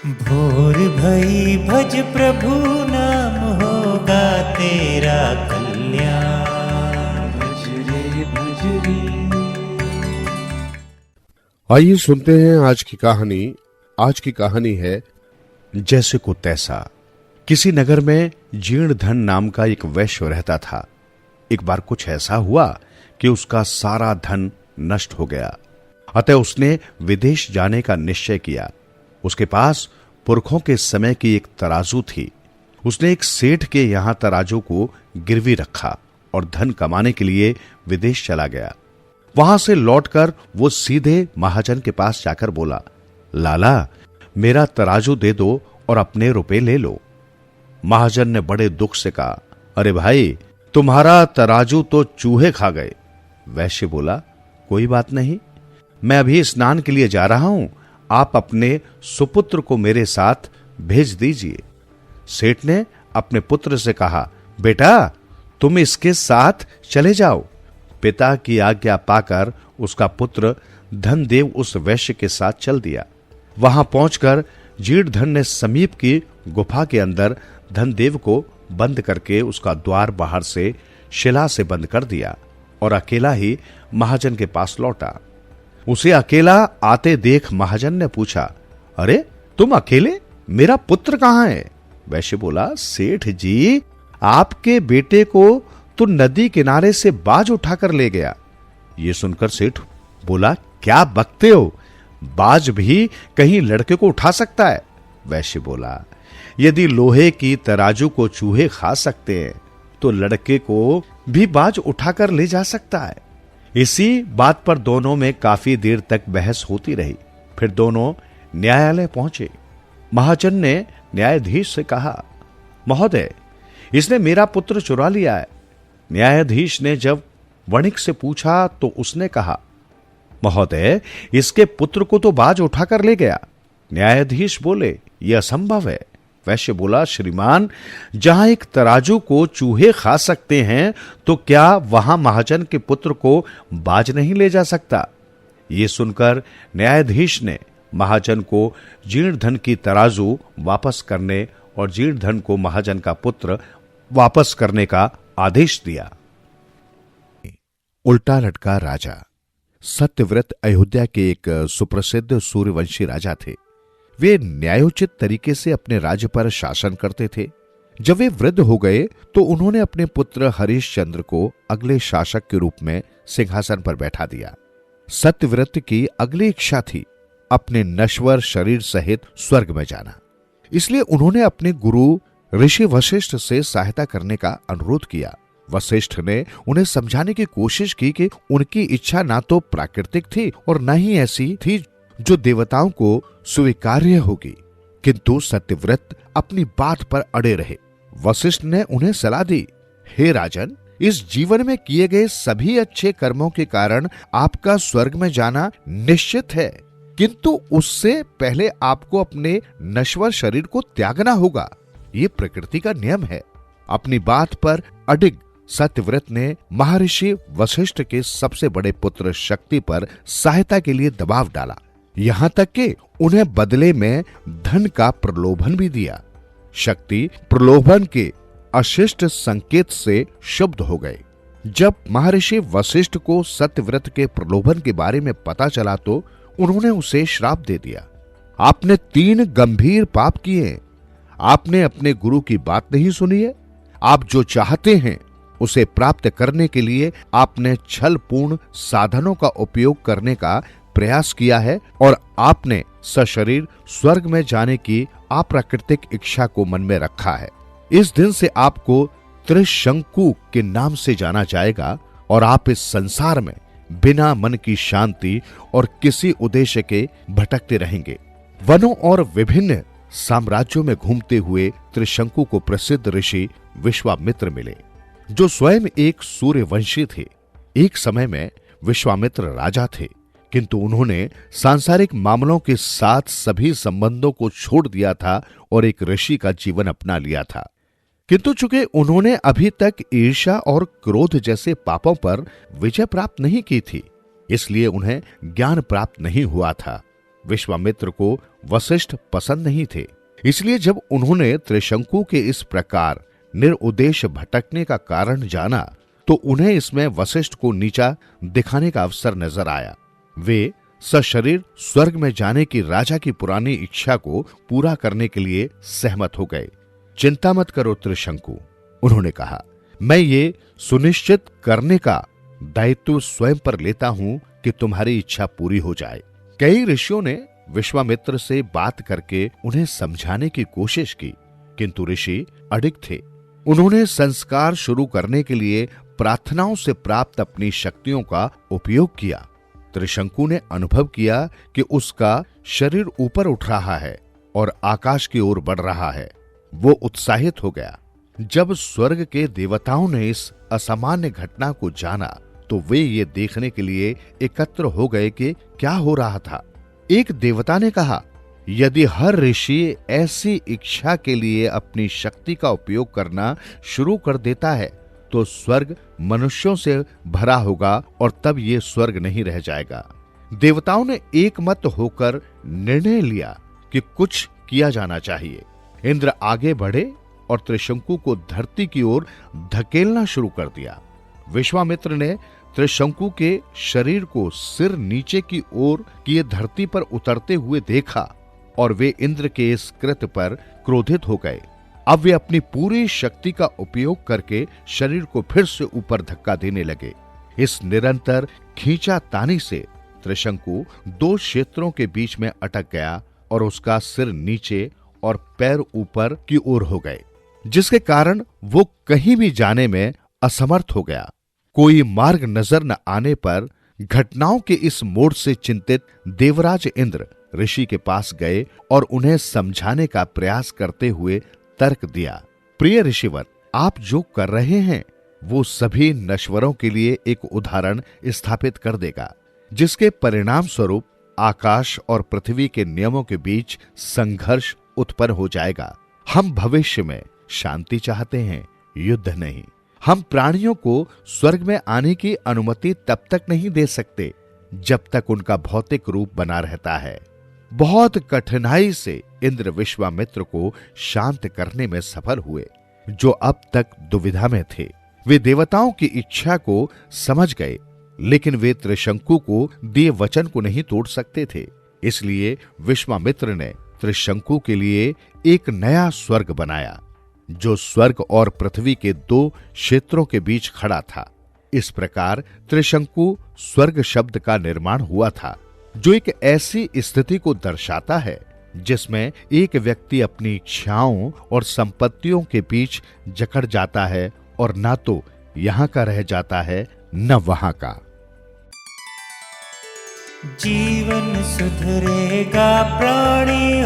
भोर भई भज प्रभु नाम होगा तेरा कल्याण। भज रे भज रे। आइए सुनते हैं आज की कहानी। आज की कहानी है जैसे को तैसा। किसी नगर में जीर्णधन नाम का एक वैश्य रहता था। एक बार कुछ ऐसा हुआ कि उसका सारा धन नष्ट हो गया। अतः उसने विदेश जाने का निश्चय किया। उसके पास पुरखों के समय की एक तराजू थी। उसने एक सेठ के यहां तराजू को गिरवी रखा और धन कमाने के लिए विदेश चला गया। वहां से लौटकर वो सीधे महाजन के पास जाकर बोला, लाला मेरा तराजू दे दो और अपने रुपए ले लो। महाजन ने बड़े दुख से कहा, अरे भाई तुम्हारा तराजू तो चूहे खा गए। वैश्य बोला, कोई बात नहीं, मैं अभी स्नान के लिए जा रहा हूं, आप अपने सुपुत्र को मेरे साथ भेज दीजिए। सेठ ने अपने पुत्र से कहा, बेटा तुम इसके साथ चले जाओ। पिता की आज्ञा पाकर उसका पुत्र धनदेव उस वैश्य के साथ चल दिया। वहां पहुंचकर जीर्णधन ने समीप की गुफा के अंदर धनदेव को बंद करके उसका द्वार बाहर से शिला से बंद कर दिया और अकेला ही महाजन के पास लौटा। उसे अकेला आते देख महाजन ने पूछा, अरे तुम अकेले, मेरा पुत्र कहां है? वैश्य बोला, सेठ जी आपके बेटे को तो नदी किनारे से बाज उठाकर ले गया। ये सुनकर सेठ बोला, क्या बकते हो, बाज भी कहीं लड़के को उठा सकता है? वैश्य बोला, यदि लोहे की तराजू को चूहे खा सकते हैं तो लड़के को भी बाज उठाकर ले जा सकता है। इसी बात पर दोनों में काफी देर तक बहस होती रही। फिर दोनों न्यायालय पहुंचे। महाजन ने न्यायाधीश से कहा, महोदय इसने मेरा पुत्र चुरा लिया है। न्यायाधीश ने जब वणिक से पूछा तो उसने कहा, महोदय इसके पुत्र को तो बाज उठाकर ले गया। न्यायाधीश बोले, यह असंभव है। वैश्य बोला, श्रीमान जहां एक तराजू को चूहे खा सकते हैं तो क्या वहां महाजन के पुत्र को बाज नहीं ले जा सकता? ये सुनकर न्यायाधीश ने महाजन को जीर्णधन की तराजू वापस करने और जीर्णधन को महाजन का पुत्र वापस करने का आदेश दिया। उल्टा लटका राजा। सत्यव्रत अयोध्या के एक सुप्रसिद्ध सूर्यवंशी राजा थे। वे न्यायोचित तरीके से अपने राज्य पर शासन करते थे। जब वे वृद्ध हो गए तो उन्होंने अपने पुत्र हरिश्चंद्र को अगले शासक के रूप में सिंहासन पर बैठा दिया। सत्यव्रत की अगली इच्छा थी अपने नश्वर शरीर सहित स्वर्ग में जाना। इसलिए उन्होंने अपने गुरु ऋषि वशिष्ठ से सहायता करने का अनुरोध किया। वशिष्ठ ने उन्हें समझाने की कोशिश की कि उनकी इच्छा ना तो प्राकृतिक थी और न ही ऐसी थी जो देवताओं को स्वीकार्य होगी, किंतु सत्यव्रत अपनी बात पर अड़े रहे। वशिष्ठ ने उन्हें सलाह दी, हे राजन, इस जीवन में किए गए सभी अच्छे कर्मों के कारण आपका स्वर्ग में जाना निश्चित है, किंतु उससे पहले आपको अपने नश्वर शरीर को त्यागना होगा। ये प्रकृति का नियम है। अपनी बात पर अडिग सत्यव्रत ने महर्षि वशिष्ठ के सबसे बड़े पुत्र शक्ति पर सहायता के लिए दबाव डाला। यहां तक कि उन्हें बदले में धन का प्रलोभन भी दिया। शक्ति प्रलोभन के अशिष्ट संकेत से शुद्ध हो गए। जब महर्षि वशिष्ठ को सत्यव्रत के प्रलोभन के बारे में पता चला तो उन्होंने उसे श्राप दे दिया। आपने 3 गंभीर पाप किए। आपने अपने गुरु की बात नहीं सुनी है। आप जो चाहते हैं उसे प्राप्त करने के लिए आपने छलपूर्ण साधनों का उपयोग करने का प्रयास किया है और आपने सशरीर स्वर्ग में जाने की अप्राकृतिक इच्छा को मन में रखा है। इस दिन से आपको त्रिशंकु के नाम से जाना जाएगा और आप इस संसार में बिना मन की शांति और किसी उद्देश्य के भटकते रहेंगे। वनों और विभिन्न साम्राज्यों में घूमते हुए त्रिशंकु को प्रसिद्ध ऋषि विश्वामित्र मिले, जो स्वयं एक सूर्यवंशी थे। एक समय में विश्वामित्र राजा थे, किंतु उन्होंने सांसारिक मामलों के साथ सभी संबंधों को छोड़ दिया था और एक ऋषि का जीवन अपना लिया था। किंतु चूंकि उन्होंने अभी तक ईर्ष्या और क्रोध जैसे पापों पर विजय प्राप्त नहीं की थी, इसलिए उन्हें ज्ञान प्राप्त नहीं हुआ था। विश्वामित्र को वशिष्ठ पसंद नहीं थे। इसलिए जब उन्होंने त्रिशंकु के इस प्रकार निरुद्देश्य भटकने का कारण जाना तो उन्हें इसमें वशिष्ठ को नीचा दिखाने का अवसर नजर आया। वे सशरीर स्वर्ग में जाने की राजा की पुरानी इच्छा को पूरा करने के लिए सहमत हो गए। चिंता मत करो त्रिशंकु, उन्होंने कहा, मैं ये सुनिश्चित करने का दायित्व स्वयं पर लेता हूं कि तुम्हारी इच्छा पूरी हो जाए। कई ऋषियों ने विश्वामित्र से बात करके उन्हें समझाने की कोशिश की, किंतु ऋषि अडिग थे। उन्होंने संस्कार शुरू करने के लिए प्रार्थनाओं से प्राप्त अपनी शक्तियों का उपयोग किया। त्रिशंकु ने अनुभव किया कि उसका शरीर ऊपर उठ रहा है और आकाश की ओर बढ़ रहा है। वो उत्साहित हो गया। जब स्वर्ग के देवताओं ने इस असामान्य घटना को जाना तो वे ये देखने के लिए एकत्र हो गए कि क्या हो रहा था। एक देवता ने कहा, यदि हर ऋषि ऐसी इच्छा के लिए अपनी शक्ति का उपयोग करना शुरू कर देता है तो स्वर्ग मनुष्यों से भरा होगा और तब ये स्वर्ग नहीं रह जाएगा। देवताओं ने एकमत होकर निर्णय लिया कि कुछ किया जाना चाहिए। इंद्र आगे बढ़े और त्रिशंकु को धरती की ओर धकेलना शुरू कर दिया। विश्वामित्र ने त्रिशंकु के शरीर को सिर नीचे की ओर किए धरती पर उतरते हुए देखा और वे इंद्र के इस कृत्य पर क्रोधित हो गए। अब वे अपनी पूरी शक्ति का उपयोग करके शरीर को फिर से ऊपर धक्का देने लगे। इस निरंतर खींचातानी से त्रिशंकु दो क्षेत्रों के बीच में अटक गया और उसका सिर नीचे और पैर ऊपर की ओर हो गए, जिसके कारण वो कहीं भी जाने में असमर्थ हो गया। कोई मार्ग नजर न आने पर घटनाओं के इस मोड़ से चिंतित देवराज इंद्र ऋषि के पास गए और उन्हें समझाने का प्रयास करते हुए तर्क दिया। प्रिय ऋषिवर, आप जो कर रहे हैं वो सभी नश्वरों के लिए एक उदाहरण स्थापित कर देगा, जिसके परिणाम स्वरूप आकाश और पृथ्वी के नियमों के बीच संघर्ष उत्पन्न हो जाएगा। हम भविष्य में शांति चाहते हैं, युद्ध नहीं। हम प्राणियों को स्वर्ग में आने की अनुमति तब तक नहीं दे सकते जब तक उनका भौतिक रूप बना रहता है। बहुत कठिनाई से इंद्र विश्वामित्र को शांत करने में सफल हुए, जो अब तक दुविधा में थे। वे देवताओं की इच्छा को समझ गए, लेकिन वे त्रिशंकु को दिए वचन को नहीं तोड़ सकते थे। इसलिए विश्वामित्र ने त्रिशंकु के लिए एक नया स्वर्ग बनाया, जो स्वर्ग और पृथ्वी के दो क्षेत्रों के बीच खड़ा था। इस प्रकार त्रिशंकु स्वर्ग शब्द का निर्माण हुआ था, जो एक ऐसी स्थिति को दर्शाता है जिसमें एक व्यक्ति अपनी इच्छाओं और संपत्तियों के बीच जकड़ जाता है और ना तो यहां का रह जाता है न वहां का। जीवन सुधरेगा प्राणी